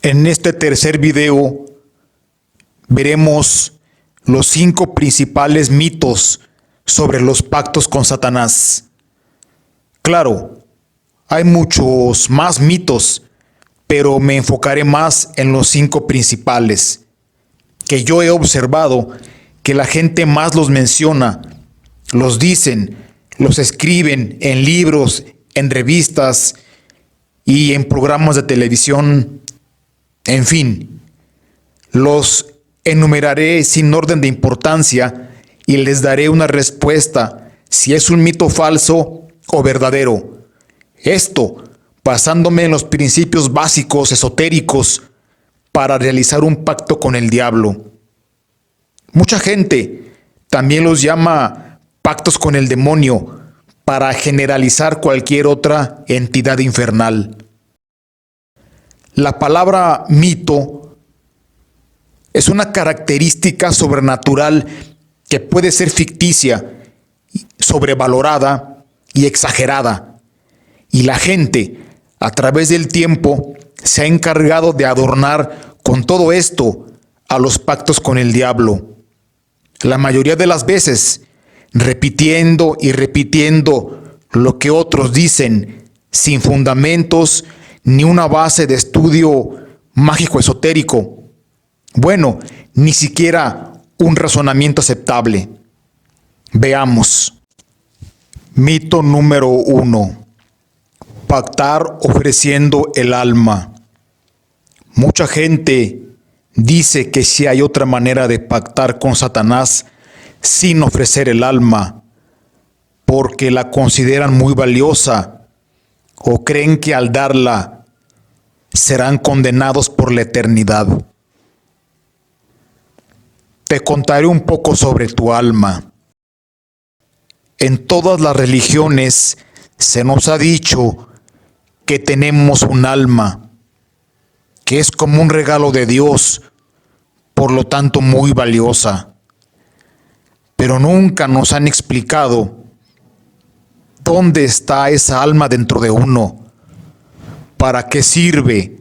En este tercer video veremos los 5 principales mitos sobre los pactos con Satanás. Claro, hay muchos más mitos, pero me enfocaré más en los 5 principales, que yo he observado que la gente más los menciona, los dicen, los escriben en libros, en revistas y en programas de televisión. En fin, los enumeraré sin orden de importancia y les daré una respuesta si es un mito falso o verdadero. Esto basándome en los principios básicos esotéricos para realizar un pacto con el diablo. Mucha gente también los llama pactos con el demonio para generalizar cualquier otra entidad infernal. La palabra mito es una característica sobrenatural que puede ser ficticia, sobrevalorada y exagerada. Y la gente, a través del tiempo, se ha encargado de adornar con todo esto a los pactos con el diablo. La mayoría de las veces, repitiendo y repitiendo lo que otros dicen, sin fundamentos ni una base de estudio mágico esotérico. Bueno, ni siquiera un razonamiento aceptable. Veamos. Mito número 1. Pactar ofreciendo el alma. Mucha gente dice que sí hay otra manera de pactar con Satanás sin ofrecer el alma, porque la consideran muy valiosa o creen que al darla serán condenados por la eternidad. Te contaré un poco sobre tu alma. En todas las religiones se nos ha dicho que tenemos un alma, que es como un regalo de Dios, por lo tanto muy valiosa. Pero nunca nos han explicado dónde está esa alma dentro de uno, para qué sirve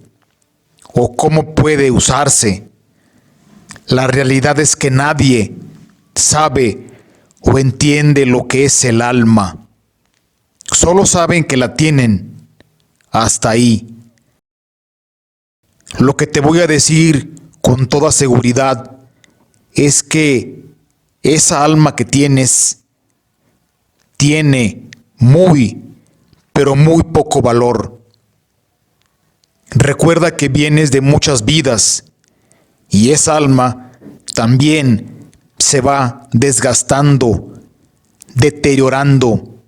o cómo puede usarse. La realidad es que nadie sabe o entiende lo que es el alma. Solo saben que la tienen. Hasta ahí. Lo que te voy a decir con toda seguridad es que esa alma que tienes tiene muy, pero muy poco valor. Recuerda que vienes de muchas vidas y esa alma también se va desgastando, deteriorando.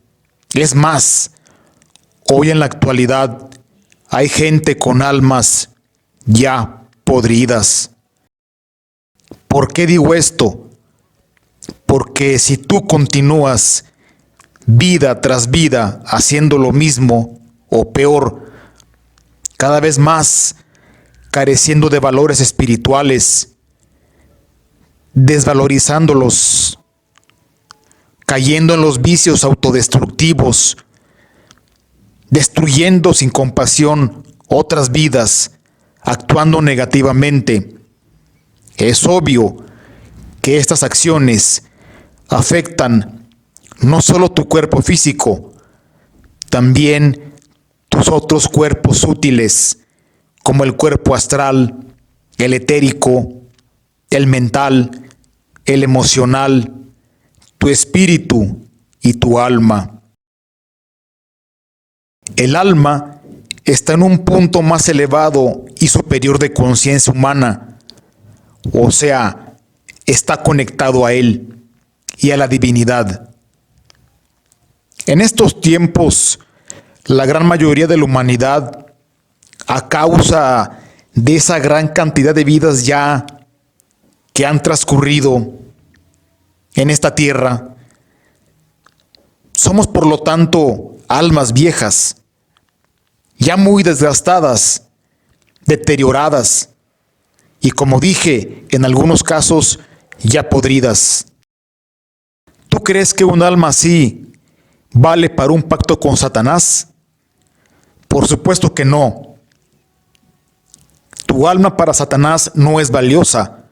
Es más, hoy en la actualidad hay gente con almas ya podridas. ¿Por qué digo esto? Porque si tú continúas vida tras vida haciendo lo mismo o peor, cada vez más careciendo de valores espirituales, desvalorizándolos, cayendo en los vicios autodestructivos, destruyendo sin compasión otras vidas, actuando negativamente. Es obvio que estas acciones afectan no solo tu cuerpo físico, también tus otros cuerpos útiles, como el cuerpo astral, el etérico, el mental, el emocional, tu espíritu y tu alma. El alma está en un punto más elevado y superior de conciencia humana, o sea, está conectado a Él y a la divinidad. En estos tiempos, la gran mayoría de la humanidad, a causa de esa gran cantidad de vidas ya que han transcurrido en esta tierra, somos por lo tanto almas viejas, ya muy desgastadas, deterioradas y, como dije, en algunos casos ya podridas. ¿Tú crees que un alma así vale para un pacto con Satanás? Por supuesto que no. Tu Tu alma para Satanás no es valiosa.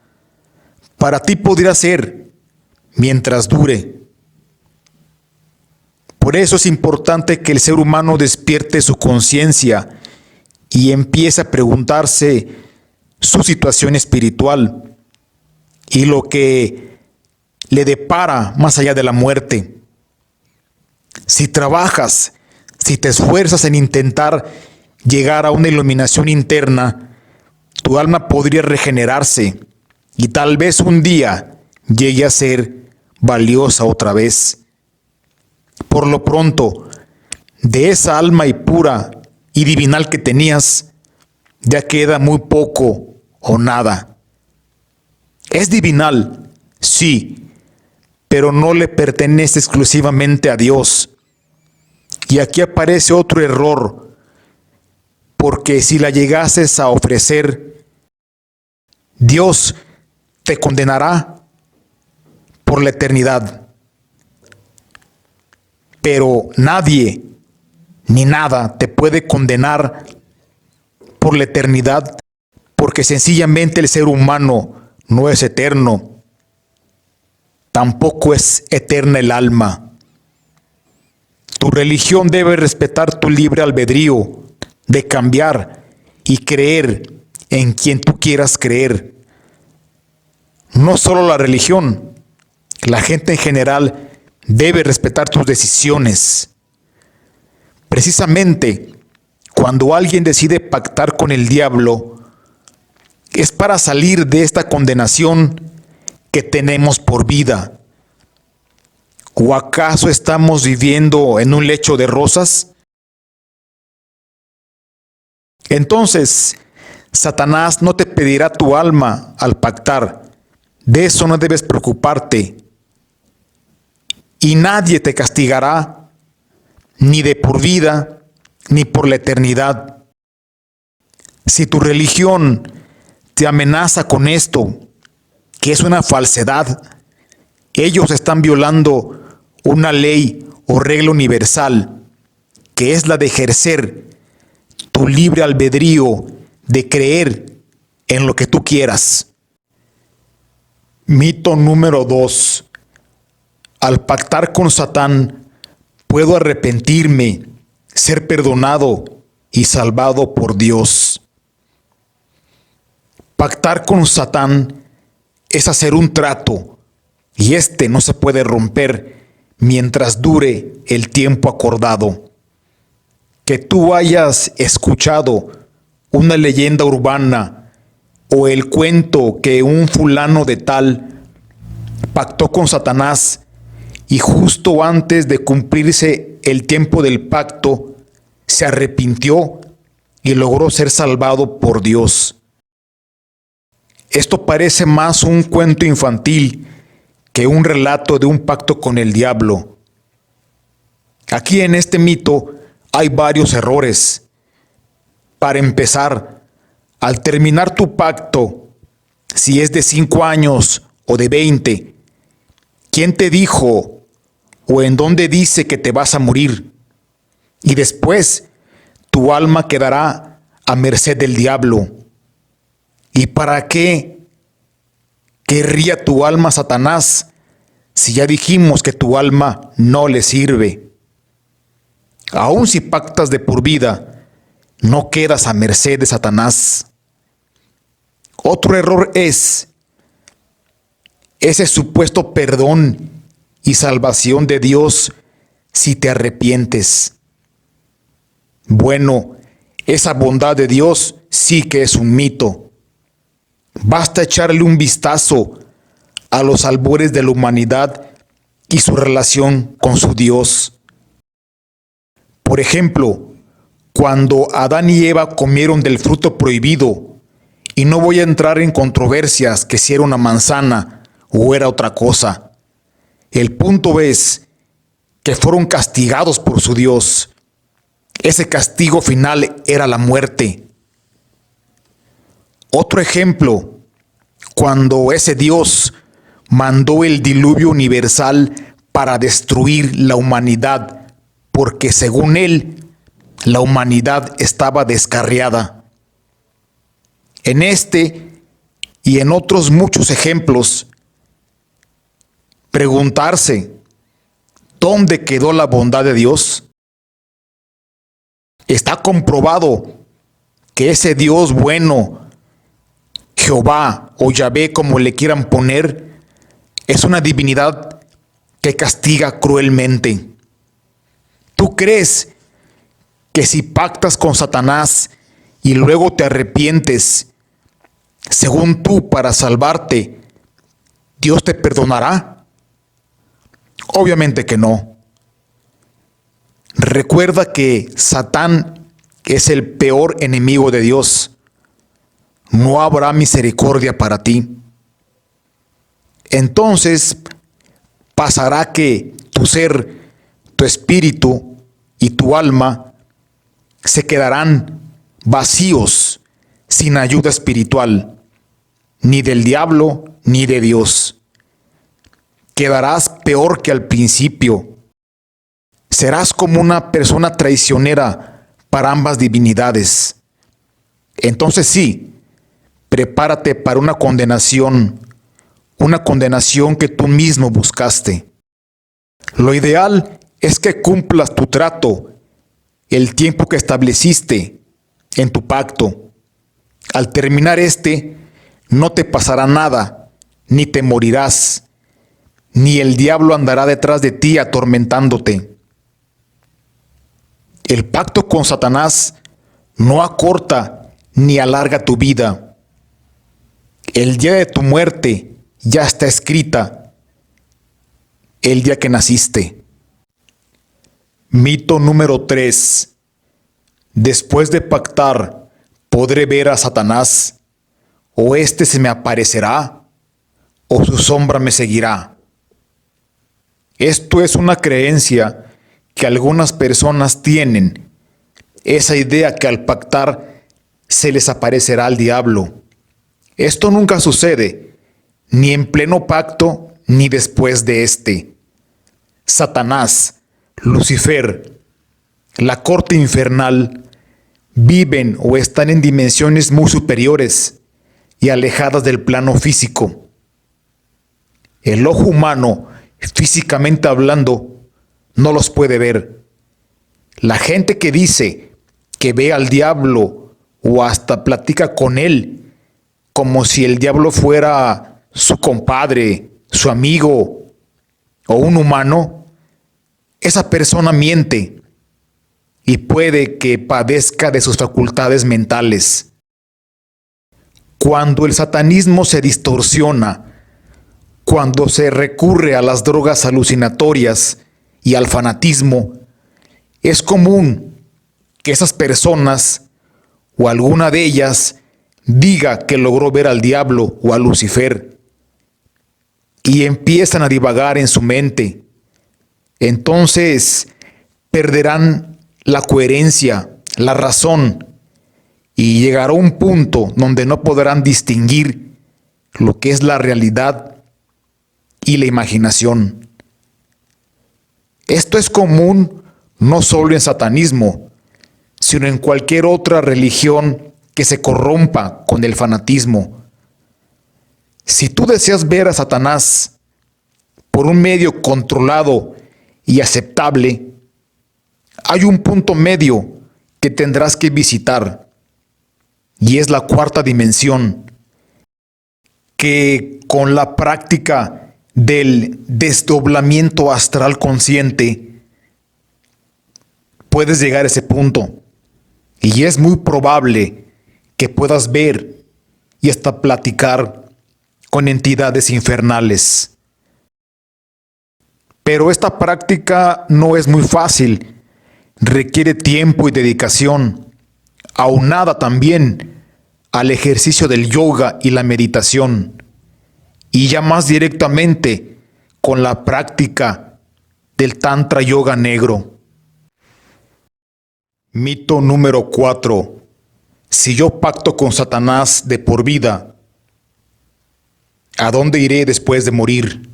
Para ti podría ser, mientras dure. Por eso es importante que el ser humano despierte su conciencia y empiece a preguntarse su situación espiritual y lo que le depara más allá de la muerte. Si trabajas, si te esfuerzas en intentar llegar a una iluminación interna, tu alma podría regenerarse y tal vez un día llegue a ser valiosa otra vez. Por lo pronto, de esa alma pura y divinal que tenías, ya queda muy poco o nada. Es divinal, sí, pero no le pertenece exclusivamente a Dios. Y aquí aparece otro error, porque si la llegases a ofrecer, Dios te condenará por la eternidad. Pero nadie ni nada te puede condenar por la eternidad, porque sencillamente el ser humano no es eterno. Tampoco es eterna el alma. Tu religión debe respetar tu libre albedrío de cambiar y creer en quien tú quieras creer. No solo la religión, la gente en general debe respetar tus decisiones. Precisamente, cuando alguien decide pactar con el diablo, es para salir de esta condenación que tenemos por vida. ¿O acaso estamos viviendo en un lecho de rosas? Entonces, Satanás no te pedirá tu alma al pactar. De eso no debes preocuparte. Y nadie te castigará, ni de por vida, ni por la eternidad. Si tu religión te amenaza con esto, que es una falsedad, ellos están violando una ley o regla universal, que es la de ejercer tu libre albedrío de creer en lo que tú quieras. Mito número 2. Al pactar con Satán, puedo arrepentirme, ser perdonado y salvado por Dios. Pactar con Satán es hacer un trato, y este no se puede romper mientras dure el tiempo acordado. Que tú hayas escuchado una leyenda urbana o el cuento que un fulano de tal pactó con Satanás y justo antes de cumplirse el tiempo del pacto se arrepintió y logró ser salvado por Dios. Esto parece más un cuento infantil que un relato de un pacto con el diablo. Aquí en este mito hay varios errores. Para empezar, al terminar tu pacto, si es de 5 años o de 20, ¿quién te dijo o en dónde dice que te vas a morir? Y después, tu alma quedará a merced del diablo. ¿Y para qué querría tu alma Satanás si ya dijimos que tu alma no le sirve? Aun si pactas de por vida, no quedas a merced de Satanás. Otro error es ese supuesto perdón y salvación de Dios si te arrepientes. Bueno, esa bondad de Dios sí que es un mito. Basta echarle un vistazo a los albores de la humanidad y su relación con su Dios. Por ejemplo, cuando Adán y Eva comieron del fruto prohibido, y no voy a entrar en controversias que si era una manzana o era otra cosa. El punto es que fueron castigados por su Dios. Ese castigo final era la muerte. Otro ejemplo, cuando ese Dios mandó el diluvio universal para destruir la humanidad, porque según él, la humanidad estaba descarriada. En este y en otros muchos ejemplos, preguntarse, ¿dónde quedó la bondad de Dios? Está comprobado que ese Dios bueno, Jehová o Yahvé, como le quieran poner, es una divinidad que castiga cruelmente. ¿Tú crees que si pactas con Satanás y luego te arrepientes, según tú, para salvarte, Dios te perdonará? Obviamente que no. Recuerda que Satán es el peor enemigo de Dios. No habrá misericordia para ti. Entonces pasará que tu ser, tu espíritu y tu alma se quedarán vacíos, sin ayuda espiritual, ni del diablo ni de Dios. Quedarás peor que al principio. Serás como una persona traicionera para ambas divinidades. Entonces sí, prepárate para una condenación que tú mismo buscaste. Lo ideal es que cumplas tu trato, el tiempo que estableciste en tu pacto. Al terminar no te pasará nada, ni te morirás, ni el diablo andará detrás de ti atormentándote. El pacto con Satanás no acorta ni alarga tu vida. El día de tu muerte ya está escrita, el día que naciste. Mito número 3. Después de pactar, ¿podré ver a Satanás? ¿O se me aparecerá? ¿O su sombra me seguirá? Esto es una creencia que algunas personas tienen, esa idea que al pactar se les aparecerá al diablo. Esto nunca sucede, ni en pleno pacto, ni después de Satanás, Lucifer, la corte infernal, viven o están en dimensiones muy superiores y alejadas del plano físico. El ojo humano, físicamente hablando, no los puede ver. La gente que dice que ve al diablo o hasta platica con él como si el diablo fuera su compadre, su amigo o un humano, esa persona miente y puede que padezca de sus facultades mentales. Cuando el satanismo se distorsiona, cuando se recurre a las drogas alucinatorias y al fanatismo, es común que esas personas o alguna de ellas diga que logró ver al diablo o a Lucifer y empiezan a divagar en su mente. Entonces perderán la coherencia, la razón, y llegará un punto donde no podrán distinguir lo que es la realidad y la imaginación. Esto es común no solo en satanismo, sino en cualquier otra religión que se corrompa con el fanatismo. Si tú deseas ver a Satanás por un medio controlado y aceptable, hay un punto medio que tendrás que visitar, y es la cuarta dimensión, que con la práctica del desdoblamiento astral consciente puedes llegar a ese punto, y es muy probable que puedas ver y hasta platicar con entidades infernales. Pero esta práctica no es muy fácil, requiere tiempo y dedicación, aunada también al ejercicio del yoga y la meditación, y ya más directamente con la práctica del Tantra Yoga negro. Mito número 4. Si yo pacto con Satanás de por vida, ¿a dónde iré después de morir?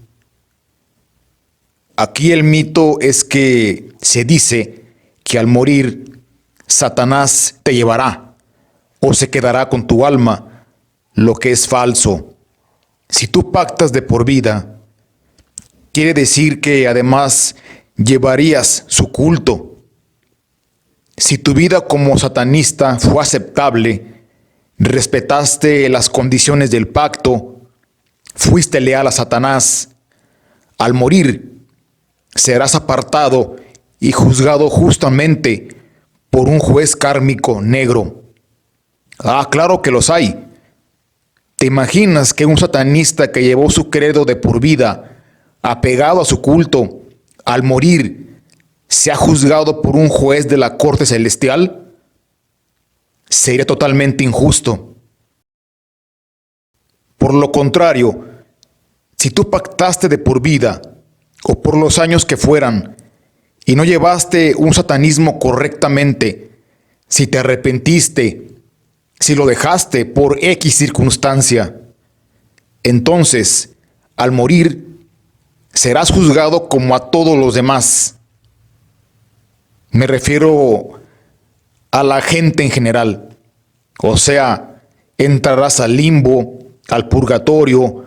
Aquí el mito es que se dice que al morir Satanás te llevará o se quedará con tu alma lo que es falso. Si tú pactas de por vida, quiere decir que además llevarías su culto. Si tu vida como satanista fue aceptable, respetaste las condiciones del pacto, fuiste leal a Satanás, al morir serás apartado y juzgado justamente por un juez kármico negro. Ah, claro que los hay. ¿Te imaginas que un satanista que llevó su credo de por vida, apegado a su culto, al morir, sea juzgado por un juez de la corte celestial? Sería totalmente injusto. Por lo contrario, si tú pactaste de por vida, o por los años que fueran, y no llevaste un satanismo correctamente, si te arrepentiste, si lo dejaste por X circunstancia, entonces, al morir, serás juzgado como a todos los demás. Me refiero a la gente en general. O sea, entrarás al limbo, al purgatorio,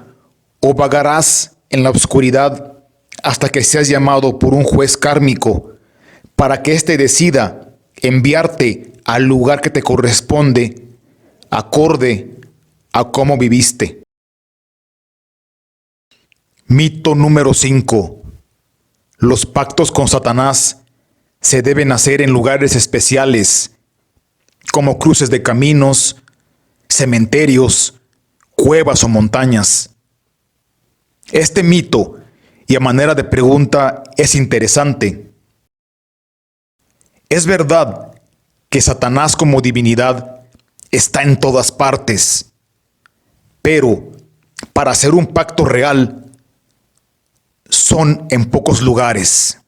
o vagarás en la oscuridad hasta que seas llamado por un juez kármico para que éste decida enviarte al lugar que te corresponde acorde a cómo viviste. Mito número 5. Los pactos con Satanás se deben hacer en lugares especiales, como cruces de caminos, cementerios, cuevas o montañas. Este mito, y a manera de pregunta, es interesante. Es verdad que Satanás como divinidad está en todas partes, pero para hacer un pacto real son en pocos lugares.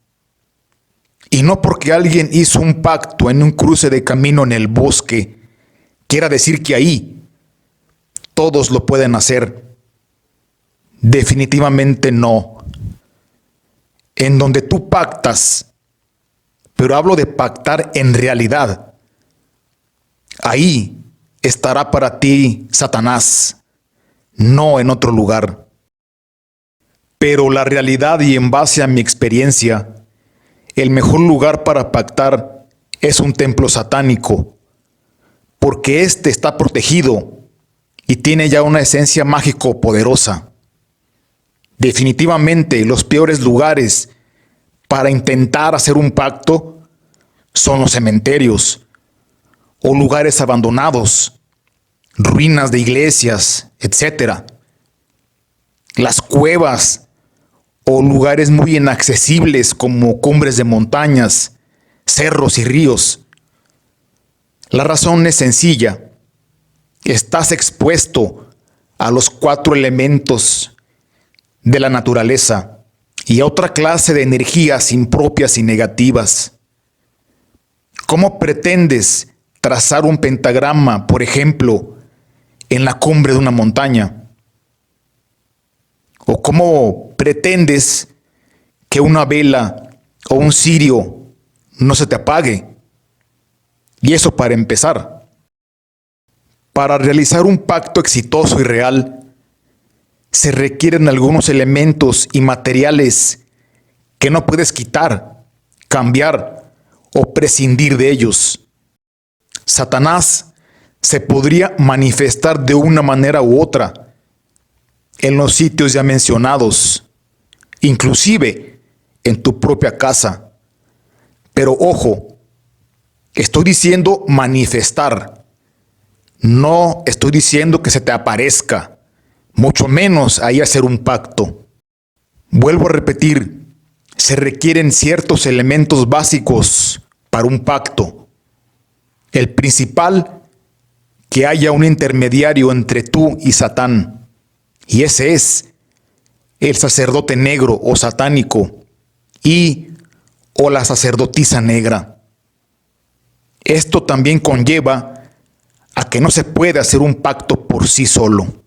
Y no porque alguien hizo un pacto en un cruce de camino en el bosque, quiera decir que ahí todos lo pueden hacer. Definitivamente no. En donde tú pactas, pero hablo de pactar en realidad, ahí estará para ti Satanás, no en otro lugar. Pero la realidad y en base a mi experiencia, el mejor lugar para pactar es un templo satánico, porque éste está protegido y tiene ya una esencia mágico poderosa. Definitivamente los peores lugares para intentar hacer un pacto son los cementerios o lugares abandonados, ruinas de iglesias, etc. Las cuevas o lugares muy inaccesibles como cumbres de montañas, cerros y ríos. La razón es sencilla. Estás expuesto a los 4 elementos de la naturaleza y a otra clase de energías impropias y negativas. ¿Cómo pretendes trazar un pentagrama, por ejemplo, en la cumbre de una montaña? ¿O cómo pretendes que una vela o un cirio no se te apague? Y eso para empezar. Para realizar un pacto exitoso y real, se requieren algunos elementos y materiales que no puedes quitar, cambiar o prescindir de ellos. Satanás se podría manifestar de una manera u otra en los sitios ya mencionados, inclusive en tu propia casa. Pero ojo, estoy diciendo manifestar, no estoy diciendo que se te aparezca, mucho menos ahí hacer un pacto. Vuelvo a repetir, se requieren ciertos elementos básicos para un pacto. El principal, que haya un intermediario entre tú y Satán, y ese es el sacerdote negro o satánico o la sacerdotisa negra. Esto también conlleva a que no se puede hacer un pacto por sí solo.